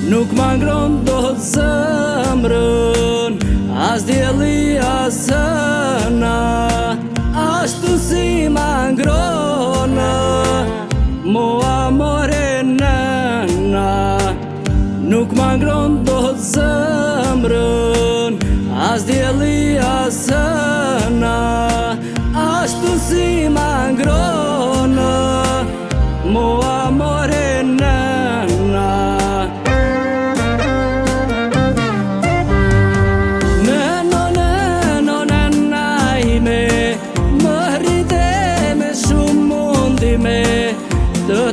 Nuk ma ngron do të zemrën, as dielli as hëna, ashtu si ma ngronë mua morenëna. Nuk ma ngron do të zemrën, as dielli as hëna, ashtu si ma ngronë mua morenëna.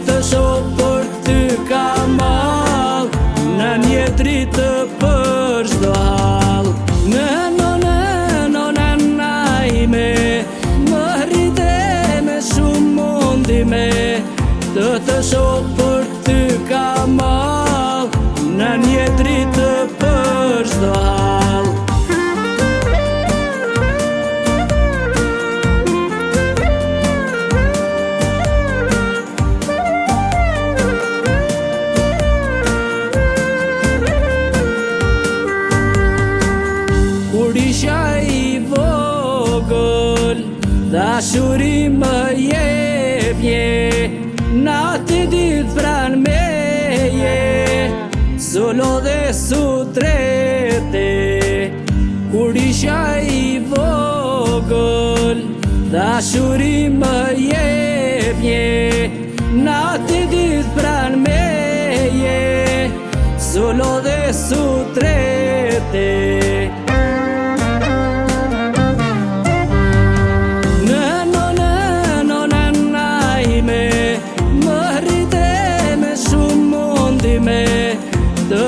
Të shoh për ty ka mall, në një dritë të për çdo hall. Nëno ime, më rrite me shumë mundime, të shoh për ty ka mall, në një dritë të për çdo hall. Kur isha i vogël, dashuri më jepje, natë ditë pranë meje, solo dhe sutrete. Kur isha i vogël, dashuri më jepje, natë ditë pranë meje, solo dhe sutrete.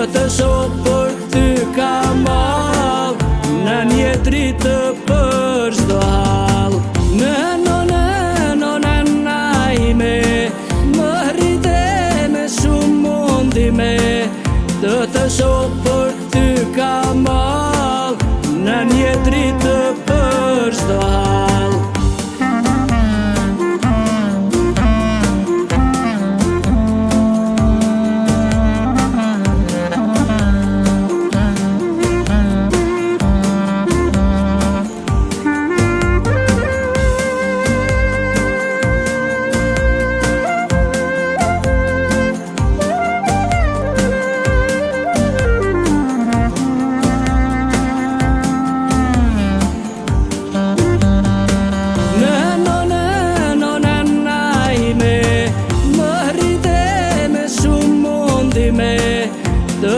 Të shoh për ty ka mall, në një dritë të për çdo hall. Nëno ime, më rrite me shumë mundime, të shoh për ty ka mall, në një dritë të për çdo hall.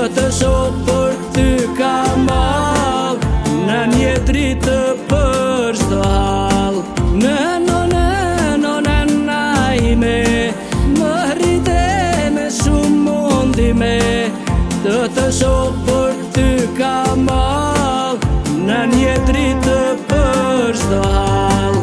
Të shoh për ty ka mall, në një dritë të për çdo hall. Nëno ime, më rrite me shumë mundime, të shoh për ty ka mall, në një dritë të për çdo hall.